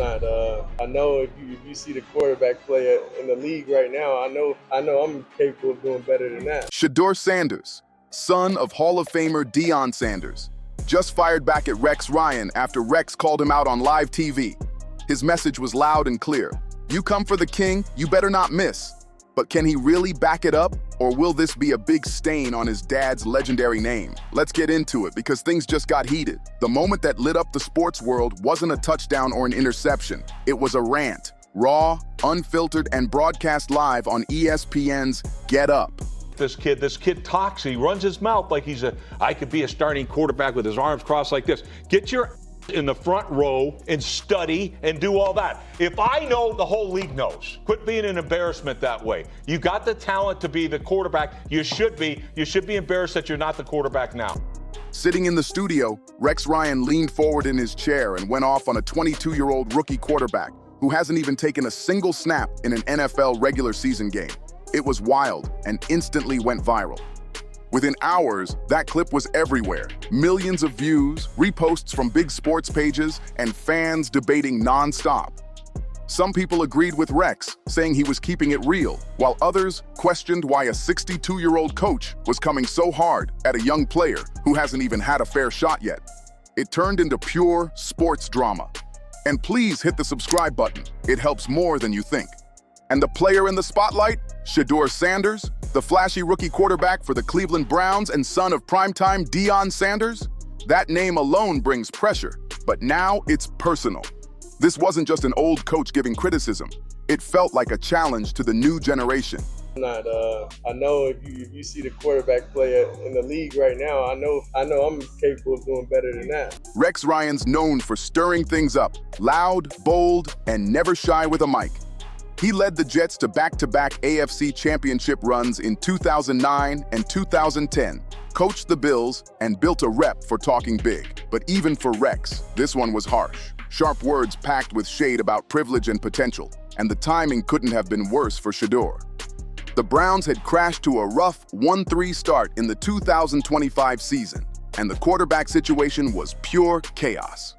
not. I know if you see the quarterback play in the league right now, I know I'm capable of doing better than that. Shedeur Sanders, son of Hall of Famer Deion Sanders, just fired back at Rex Ryan after Rex called him out on live TV. His message was loud and clear. You come for the king, you better not miss. But can he really back it up? Or will this be a big stain on his dad's legendary name? Let's get into it because things just got heated. The moment that lit up the sports world wasn't a touchdown or an interception. It was a rant, raw, unfiltered, and broadcast live on ESPN's Get Up. This kid talks, he runs his mouth like I could be a starting quarterback with his arms crossed like this. Get your in the front row and study and do all that. If I know, the whole league knows. Quit being an embarrassment that way. You got the talent to be the quarterback. You should be embarrassed that you're not the quarterback now. Sitting in the studio, Rex Ryan leaned forward in his chair and went off on a 22-year-old rookie quarterback who hasn't even taken a single snap in an N.F.L. regular season game. It was wild and instantly went viral. Within hours, that clip was everywhere. Millions of views, reposts from big sports pages, and fans debating nonstop. Some people agreed with Rex, saying he was keeping it real, while others questioned why a 62-year-old coach was coming so hard at a young player who hasn't even had a fair shot yet. It turned into pure sports drama. And please hit the subscribe button. It helps more than you think. And the player in the spotlight, Shedeur Sanders, the flashy rookie quarterback for the Cleveland Browns and son of primetime Deion Sanders? That name alone brings pressure, but now it's personal. This wasn't just an old coach giving criticism. It felt like a challenge to the new generation. I know if you see the quarterback play in the league right now, I know I'm capable of doing better than that. Rex Ryan's known for stirring things up, loud, bold, and never shy with a mic. He led the Jets to back-to-back AFC championship runs in 2009 and 2010, coached the Bills, and built a rep for talking big. But even for Rex, this one was harsh. Sharp words packed with shade about privilege and potential, and the timing couldn't have been worse for Shedeur. The Browns had crashed to a rough 1-3 start in the 2025 season, and the quarterback situation was pure chaos.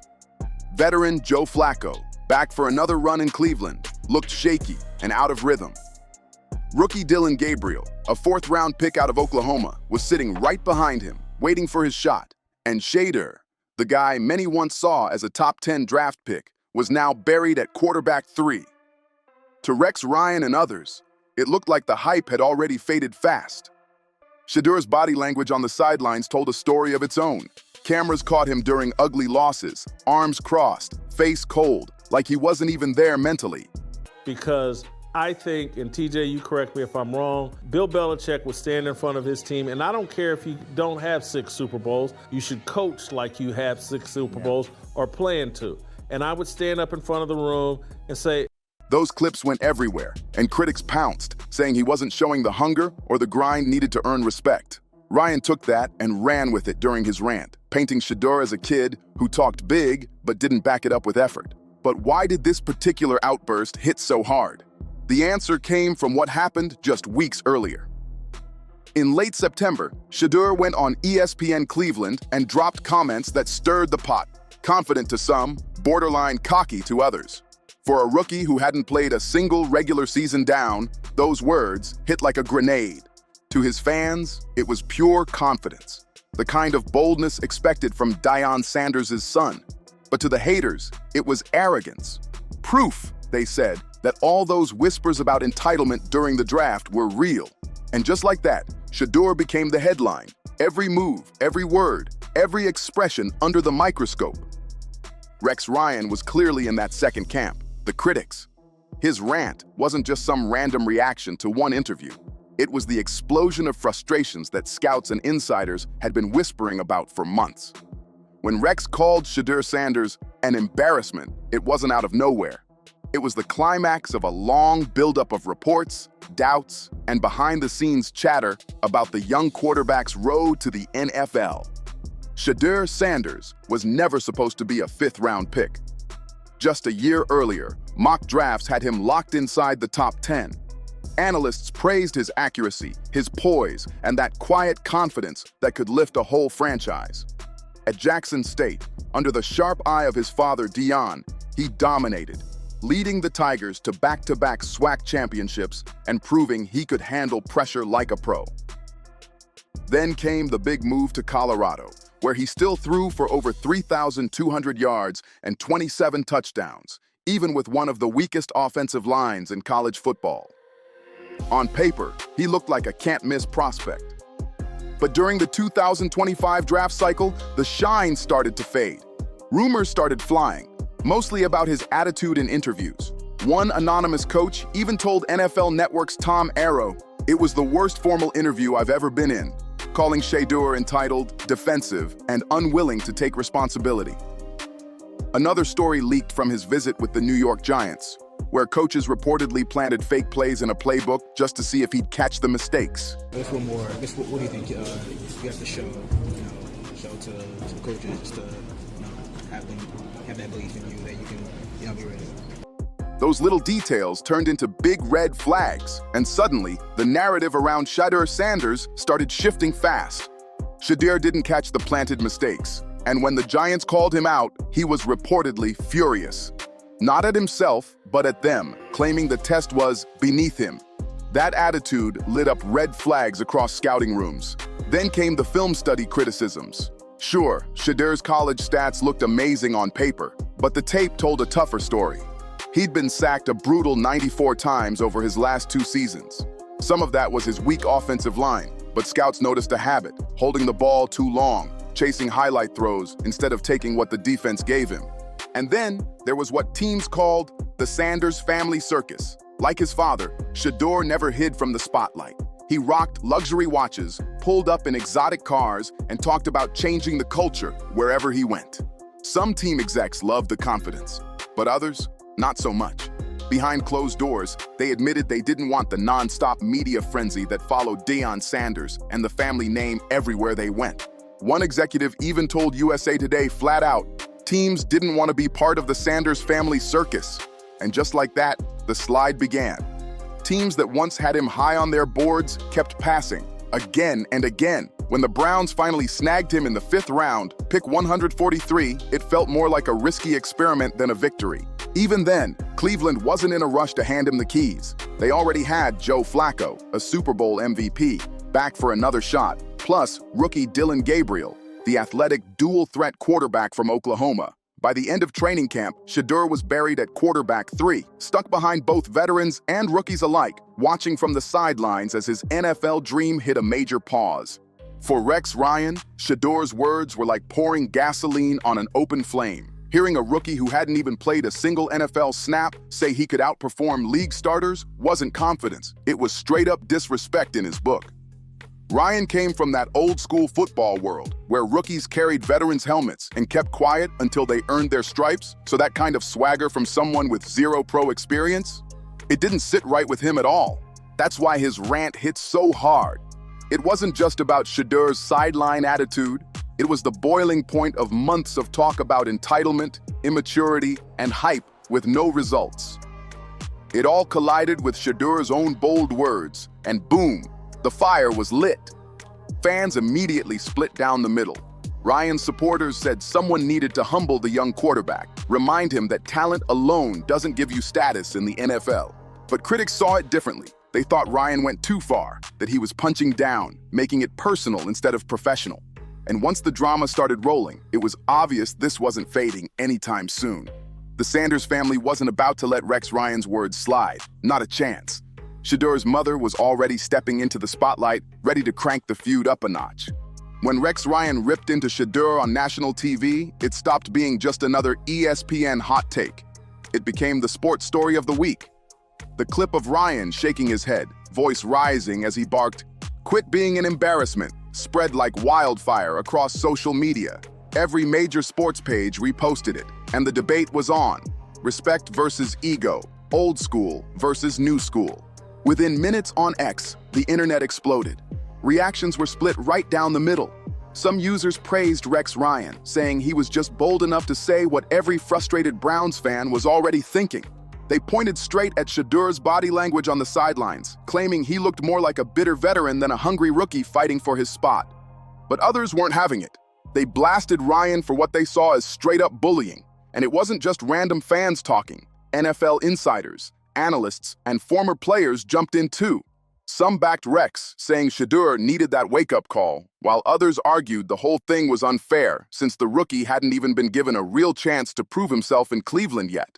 Veteran Joe Flacco, back for another run in Cleveland, looked shaky and out of rhythm. Rookie Dillon Gabriel, a fourth-round pick out of Oklahoma, was sitting right behind him, waiting for his shot. And Shedeur, the guy many once saw as a top 10 draft pick, was now buried at quarterback 3. To Rex Ryan and others, it looked like the hype had already faded fast. Shedeur's body language on the sidelines told a story of its own. Cameras caught him during ugly losses, arms crossed, face cold, like he wasn't even there mentally. Because I think, and TJ, you correct me if I'm wrong, Bill Belichick would stand in front of his team, and I don't care if you don't have 6 Super Bowls, you should coach like you have 6 Super Bowls or plan to. And I would stand up in front of the room and say, those clips went everywhere, and critics pounced, saying he wasn't showing the hunger or the grind needed to earn respect. Ryan took that and ran with it during his rant, painting Shedeur as a kid who talked big but didn't back it up with effort. But why did this particular outburst hit so hard? The answer came from what happened just weeks earlier. In late September, Shedeur went on ESPN Cleveland and dropped comments that stirred the pot, confident to some, borderline cocky to others. For a rookie who hadn't played a single regular season down, those words hit like a grenade. To his fans, it was pure confidence, the kind of boldness expected from Deion Sanders' son. But to the haters, it was arrogance. Proof, they said, that all those whispers about entitlement during the draft were real. And just like that, Shedeur became the headline. Every move, every word, every expression under the microscope. Rex Ryan was clearly in that second camp, the critics. His rant wasn't just some random reaction to one interview. It was the explosion of frustrations that scouts and insiders had been whispering about for months. When Rex called Shedeur Sanders an embarrassment, it wasn't out of nowhere. It was the climax of a long buildup of reports, doubts, and behind-the-scenes chatter about the young quarterback's road to the N.F.L. Shedeur Sanders was never supposed to be a 5th-round pick. Just a year earlier, mock drafts had him locked inside the top 10. Analysts praised his accuracy, his poise, and that quiet confidence that could lift a whole franchise. At Jackson State, under the sharp eye of his father, Dion, he dominated, leading the Tigers to back-to-back SWAC championships and proving he could handle pressure like a pro. Then came the big move to Colorado, where he still threw for over 3,200 yards and 27 touchdowns, even with one of the weakest offensive lines in college football. On paper, he looked like a can't-miss prospect. But during the 2025 draft cycle, the shine started to fade. Rumors started flying, mostly about his attitude in interviews. One anonymous coach even told N.F.L. Network's Tom Arrow, "It was the worst formal interview I've ever been in," calling Shedeur entitled, defensive, and unwilling to take responsibility. Another story leaked from his visit with the New York Giants, where coaches reportedly planted fake plays in a playbook just to see if he'd catch the mistakes. What do you think you have to show to the coaches just to have that belief in you that you can be ready? Those little details turned into big red flags, and suddenly, the narrative around Shedeur Sanders started shifting fast. Shedeur didn't catch the planted mistakes, and when the Giants called him out, he was reportedly furious. Not at himself, but at them, claiming the test was beneath him. That attitude lit up red flags across scouting rooms. Then came the film study criticisms. Sure, Shedeur's college stats looked amazing on paper, but the tape told a tougher story. He'd been sacked a brutal 94 times over his last 2 seasons. Some of that was his weak offensive line, but scouts noticed a habit, holding the ball too long, chasing highlight throws instead of taking what the defense gave him. And then there was what teams called the Sanders family circus. Like his father, Shedeur never hid from the spotlight. He rocked luxury watches, pulled up in exotic cars, and talked about changing the culture wherever he went. Some team execs loved the confidence, but others, not so much. Behind closed doors, they admitted they didn't want the non-stop media frenzy that followed Deion Sanders and the family name everywhere they went. One executive even told USA Today flat out, teams didn't want to be part of the Sanders family circus. And just like that, the slide began. Teams that once had him high on their boards kept passing, again and again. When the Browns finally snagged him in the 5th round, pick 143, it felt more like a risky experiment than a victory. Even then, Cleveland wasn't in a rush to hand him the keys. They already had Joe Flacco, a Super Bowl MVP, back for another shot, plus rookie Dylan Gabriel, the athletic dual-threat quarterback from Oklahoma. By the end of training camp, Shedeur was buried at quarterback 3, stuck behind both veterans and rookies alike, watching from the sidelines as his N.F.L. dream hit a major pause. For Rex Ryan, Shedeur's words were like pouring gasoline on an open flame. Hearing a rookie who hadn't even played a single NFL snap say he could outperform league starters wasn't confidence. It was straight-up disrespect in his book. Ryan came from that old-school football world where rookies carried veterans' helmets and kept quiet until they earned their stripes, so that kind of swagger from someone with 0 pro experience? It didn't sit right with him at all. That's why his rant hit so hard. It wasn't just about Shedeur's sideline attitude. It was the boiling point of months of talk about entitlement, immaturity, and hype with no results. It all collided with Shedeur's own bold words, and boom, the fire was lit. Fans immediately split down the middle. Ryan's supporters said someone needed to humble the young quarterback, remind him that talent alone doesn't give you status in the NFL. But critics saw it differently. They thought Ryan went too far, that he was punching down, making it personal instead of professional. And once the drama started rolling, it was obvious this wasn't fading anytime soon. The Sanders family wasn't about to let Rex Ryan's words slide, not a chance. Shedeur's mother was already stepping into the spotlight, ready to crank the feud up a notch. When Rex Ryan ripped into Shedeur on national TV, it stopped being just another ESPN hot take. It became the sports story of the week. The clip of Ryan shaking his head, voice rising as he barked, "Quit being an embarrassment," spread like wildfire across social media. Every major sports page reposted it, and the debate was on. Respect versus ego, old school versus new school. Within minutes on X, the internet exploded. Reactions were split right down the middle. Some users praised Rex Ryan, saying he was just bold enough to say what every frustrated Browns fan was already thinking. They pointed straight at Shedeur's body language on the sidelines, claiming he looked more like a bitter veteran than a hungry rookie fighting for his spot. But others weren't having it. They blasted Ryan for what they saw as straight-up bullying. And it wasn't just random fans talking. NFL insiders, analysts, and former players jumped in too. Some backed Rex, saying Shedeur needed that wake-up call, while others argued the whole thing was unfair since the rookie hadn't even been given a real chance to prove himself in Cleveland yet.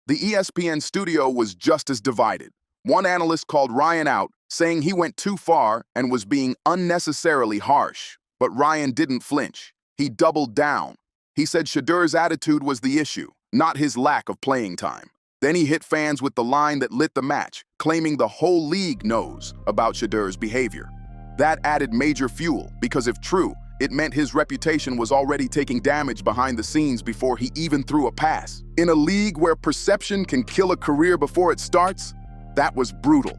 The ESPN studio was just as divided. One analyst called Ryan out, saying he went too far and was being unnecessarily harsh. But Ryan didn't flinch. He doubled down. He said Shedeur's attitude was the issue, not his lack of playing time. Then he hit fans with the line that lit the match, claiming the whole league knows about Shedeur's behavior. That added major fuel, because if true, it meant his reputation was already taking damage behind the scenes before he even threw a pass. In a league where perception can kill a career before it starts, that was brutal.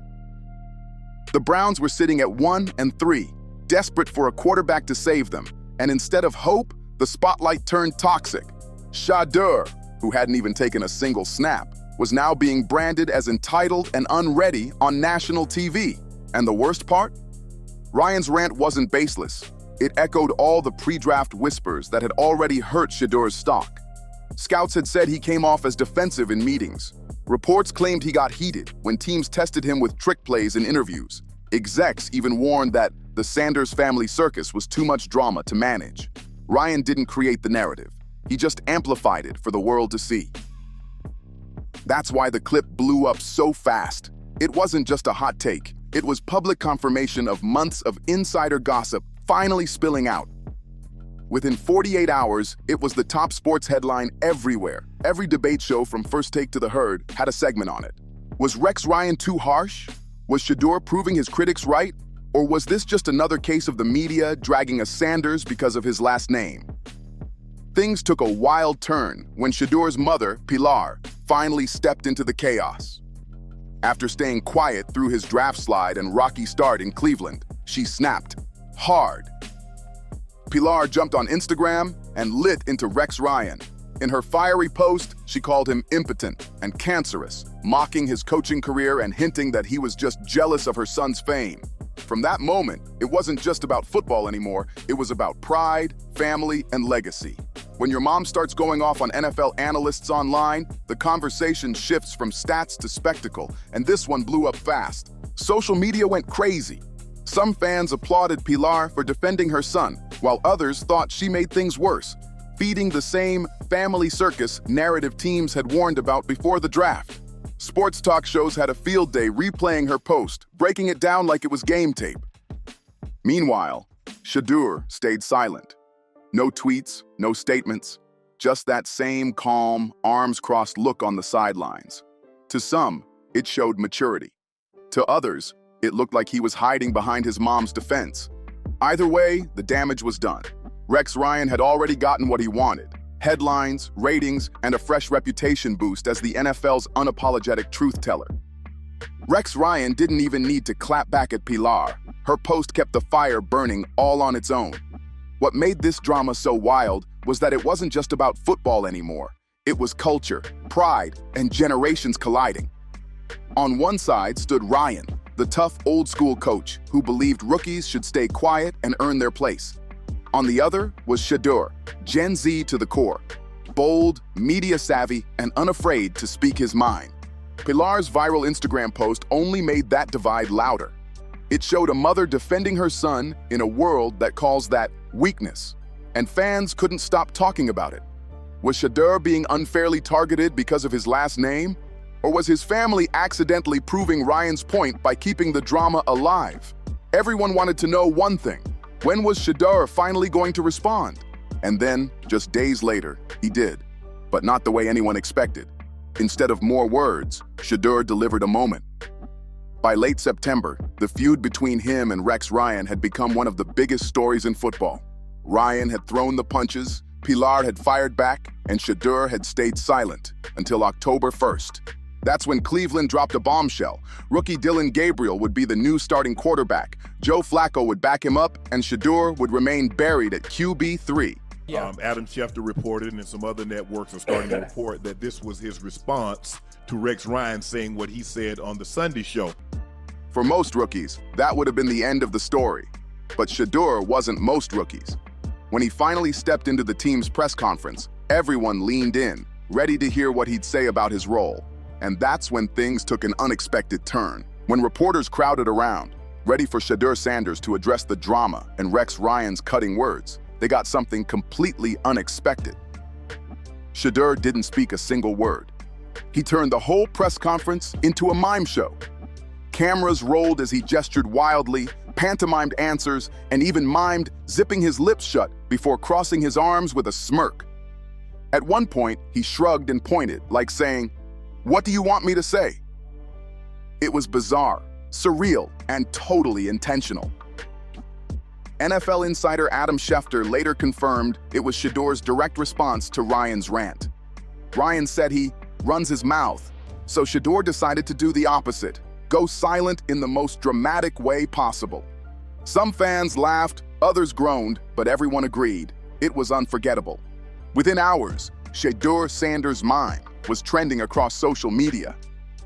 The Browns were sitting at 1-3, desperate for a quarterback to save them, and instead of hope, the spotlight turned toxic. Shedeur, who hadn't even taken a single snap, was now being branded as entitled and unready on national TV. And the worst part? Ryan's rant wasn't baseless. It echoed all the pre-draft whispers that had already hurt Shedeur's stock. Scouts had said he came off as defensive in meetings. Reports claimed he got heated when teams tested him with trick plays in interviews. Execs even warned that the Sanders family circus was too much drama to manage. Ryan didn't create the narrative. He just amplified it for the world to see. That's why the clip blew up so fast. It wasn't just a hot take. It was public confirmation of months of insider gossip finally spilling out. Within 48 hours, it was the top sports headline everywhere. Every debate show from First Take to The Herd had a segment on it. Was Rex Ryan too harsh? Was Shedeur proving his critics right? Or was this just another case of the media dragging a Sanders because of his last name? Things took a wild turn when Shedeur's mother, Pilar, finally stepped into the chaos. After staying quiet through his draft slide and rocky start in Cleveland, she snapped hard. Pilar jumped on Instagram and lit into Rex Ryan. In her fiery post, she called him impotent and cancerous, mocking his coaching career and hinting that he was just jealous of her son's fame. From that moment, it wasn't just about football anymore, it was about pride, family, and legacy. When your mom starts going off on NFL analysts online, the conversation shifts from stats to spectacle, and this one blew up fast. Social media went crazy. Some fans applauded Pilar for defending her son, while others thought she made things worse, feeding the same family circus narrative teams had warned about before the draft. Sports talk shows had a field day replaying her post, breaking it down like it was game tape. Meanwhile, Shedeur stayed silent. No tweets, no statements, just that same calm, arms-crossed look on the sidelines. To some, it showed maturity. To others, it looked like he was hiding behind his mom's defense. Either way, the damage was done. Rex Ryan had already gotten what he wanted: headlines, ratings, and a fresh reputation boost as the NFL's unapologetic truth teller. Rex Ryan didn't even need to clap back at Pilar. Her post kept the fire burning all on its own. What made this drama so wild was that it wasn't just about football anymore. It was culture, pride, and generations colliding. On one side stood Ryan, the tough old-school coach who believed rookies should stay quiet and earn their place. On the other was Shedeur, Gen Z to the core, bold, media-savvy, and unafraid to speak his mind. Pilar's viral Instagram post only made that divide louder. It showed a mother defending her son in a world that calls that weakness, and fans couldn't stop talking about it. Was Shedeur being unfairly targeted because of his last name? Or was his family accidentally proving Ryan's point by keeping the drama alive? Everyone wanted to know one thing: when was Shedeur finally going to respond? And then, just days later, he did, but not the way anyone expected. Instead of more words, Shedeur delivered a moment. By late September, the feud between him and Rex Ryan had become one of the biggest stories in football. Ryan had thrown the punches, Pilar had fired back, and Shedeur had stayed silent until October 1st. That's when Cleveland dropped a bombshell. Rookie Dillon Gabriel would be the new starting quarterback. Joe Flacco would back him up, and Shedeur would remain buried at QB3. Adam Schefter reported, and some other networks are starting to report that this was his response to Rex Ryan saying what he said on the Sunday show. For most rookies, that would have been the end of the story. But Shedeur wasn't most rookies. When he finally stepped into the team's press conference, everyone leaned in, ready to hear what he'd say about his role. And that's when things took an unexpected turn. When reporters crowded around, ready for Shedeur Sanders to address the drama and Rex Ryan's cutting words, they got something completely unexpected. Shedeur didn't speak a single word. He turned the whole press conference into a mime show. Cameras rolled as he gestured wildly, pantomimed answers, and even mimed zipping his lips shut before crossing his arms with a smirk. At one point, he shrugged and pointed, like saying, "What do you want me to say?" It was bizarre, surreal, and totally intentional. NFL insider Adam Schefter later confirmed it was Shedeur's direct response to Ryan's rant. Ryan said he runs his mouth, so Shedeur decided to do the opposite, go silent in the most dramatic way possible. Some fans laughed, others groaned, but everyone agreed it was unforgettable. Within hours, Shedeur Sanders' mime was trending across social media.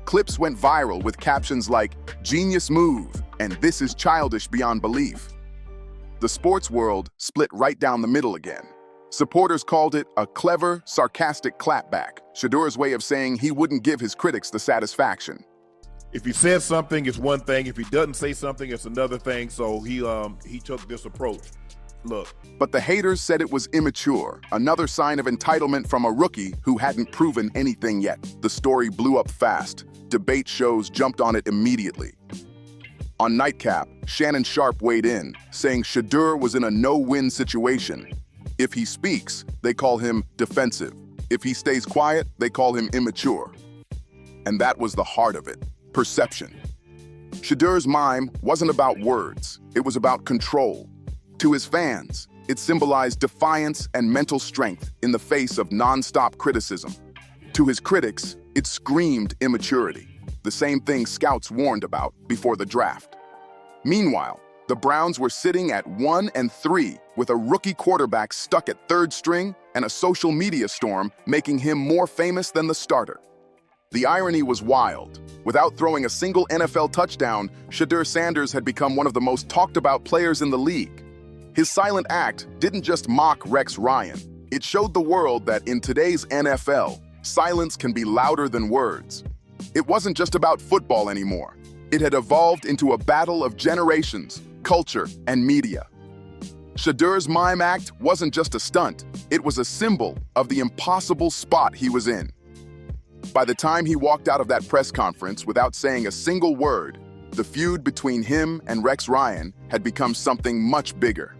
Clips went viral with captions like, "Genius move," and "This is childish beyond belief." The sports world split right down the middle again. Supporters called it a clever, sarcastic clapback, Shedeur's way of saying he wouldn't give his critics the satisfaction. If he says something, it's one thing. If he doesn't say something, it's another thing. So he took this approach. Look. But the haters said it was immature, another sign of entitlement from a rookie who hadn't proven anything yet. The story blew up fast. Debate shows jumped on it immediately. On Nightcap, Shannon Sharpe weighed in, saying Shedeur was in a no-win situation. If he speaks, they call him defensive. If he stays quiet, they call him immature. And that was the heart of it, perception. Shedeur's mime wasn't about words, it was about control. To his fans, it symbolized defiance and mental strength in the face of non-stop criticism. To his critics, it screamed immaturity, the same thing scouts warned about before the draft. Meanwhile, the Browns were sitting at 1-3 with a rookie quarterback stuck at third string and a social media storm making him more famous than the starter. The irony was wild. Without throwing a single NFL touchdown, Shedeur Sanders had become one of the most talked about players in the league. His silent act didn't just mock Rex Ryan. It showed the world that in today's NFL, silence can be louder than words. It wasn't just about football anymore. It had evolved into a battle of generations, culture, and media. Shedeur's mime act wasn't just a stunt. It was a symbol of the impossible spot he was in. By the time he walked out of that press conference without saying a single word, the feud between him and Rex Ryan had become something much bigger.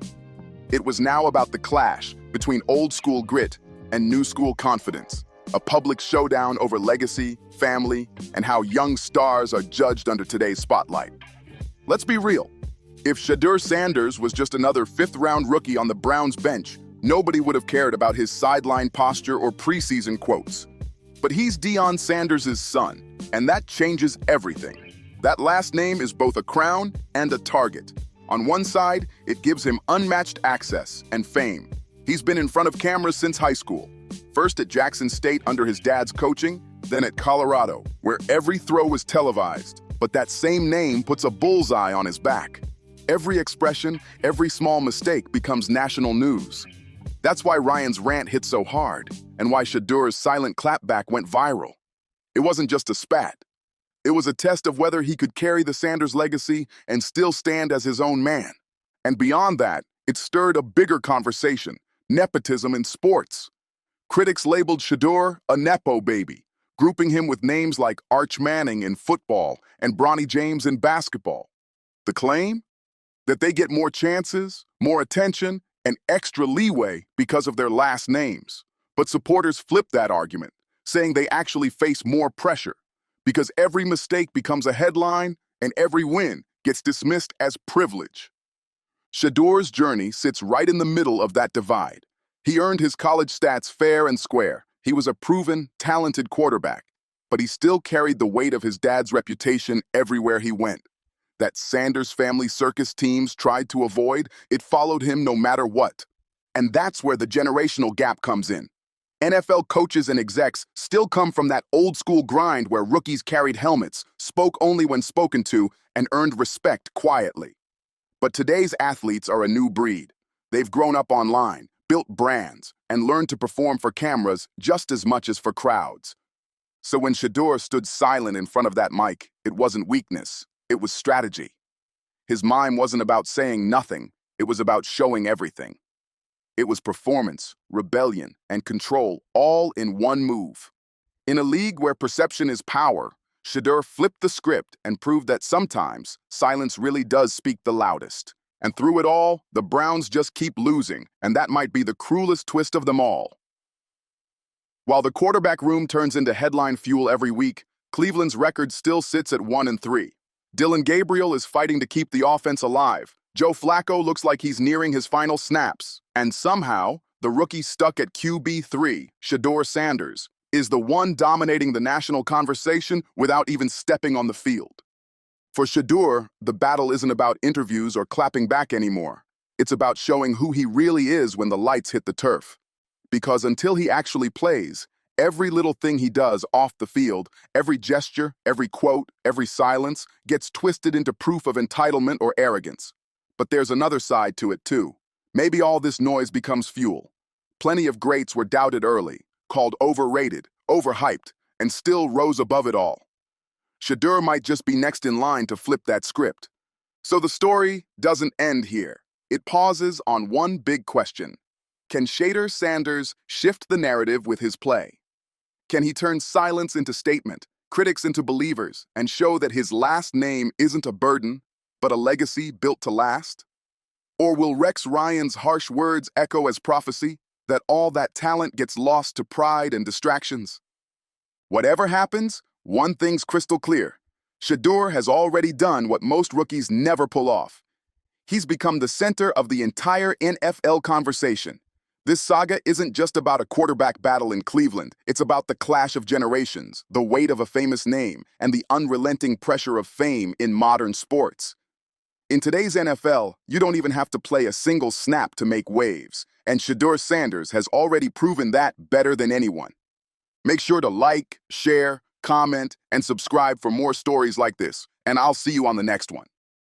It was now about the clash between old-school grit and new-school confidence, a public showdown over legacy, family, and how young stars are judged under today's spotlight. Let's be real. If Shedeur Sanders was just another fifth-round rookie on the Browns bench, nobody would have cared about his sideline posture or preseason quotes. But he's Deion Sanders' son, and that changes everything. That last name is both a crown and a target. On one side, it gives him unmatched access and fame. He's been in front of cameras since high school, first at Jackson State under his dad's coaching, then at Colorado, where every throw was televised. But that same name puts a bullseye on his back. Every expression, every small mistake becomes national news. That's why Ryan's rant hit so hard, and why Shedeur's silent clapback went viral. It wasn't just a spat. It was a test of whether he could carry the Sanders legacy and still stand as his own man. And beyond that, it stirred a bigger conversation, nepotism in sports. Critics labeled Shedeur a nepo baby, grouping him with names like Arch Manning in football and Bronny James in basketball. The claim? That they get more chances, more attention, and extra leeway because of their last names. But supporters flipped that argument, saying they actually face more pressure, because every mistake becomes a headline and every win gets dismissed as privilege. Shedeur's journey sits right in the middle of that divide. He earned his college stats fair and square. He was a proven, talented quarterback, but he still carried the weight of his dad's reputation everywhere he went. That Sanders family circus teams tried to avoid, it followed him no matter what. And that's where the generational gap comes in. NFL coaches and execs still come from that old-school grind where rookies carried helmets, spoke only when spoken to, and earned respect quietly. But today's athletes are a new breed. They've grown up online, built brands, and learned to perform for cameras just as much as for crowds. So when Shedeur stood silent in front of that mic, it wasn't weakness, it was strategy. His mind wasn't about saying nothing, it was about showing everything. It was performance, rebellion, and control all in one move. In a league where perception is power, Shedeur flipped the script and proved that sometimes silence really does speak the loudest. And through it all, the Browns just keep losing, and that might be the cruelest twist of them all. While the quarterback room turns into headline fuel every week, Cleveland's record still sits at 1-3. Dylan Gabriel is fighting to keep the offense alive. Joe Flacco looks like he's nearing his final snaps. And somehow, the rookie stuck at QB3, Shedeur Sanders, is the one dominating the national conversation without even stepping on the field. For Shedeur, the battle isn't about interviews or clapping back anymore. It's about showing who he really is when the lights hit the turf. Because until he actually plays, every little thing he does off the field, every gesture, every quote, every silence, gets twisted into proof of entitlement or arrogance. But there's another side to it too. Maybe all this noise becomes fuel. Plenty of greats were doubted early, called overrated, overhyped, and still rose above it all. Shedeur might just be next in line to flip that script. So the story doesn't end here. It pauses on one big question. Can Shedeur Sanders shift the narrative with his play? Can he turn silence into statement, critics into believers, and show that his last name isn't a burden, but a legacy built to last? Or will Rex Ryan's harsh words echo as prophecy, that all that talent gets lost to pride and distractions? Whatever happens, one thing's crystal clear. Shedeur has already done what most rookies never pull off. He's become the center of the entire N.F.L. conversation. This saga isn't just about a quarterback battle in Cleveland. It's about the clash of generations, the weight of a famous name, and the unrelenting pressure of fame in modern sports. In today's NFL, you don't even have to play a single snap to make waves, and Shedeur Sanders has already proven that better than anyone. Make sure to like, share, comment, and subscribe for more stories like this, and I'll see you on the next one.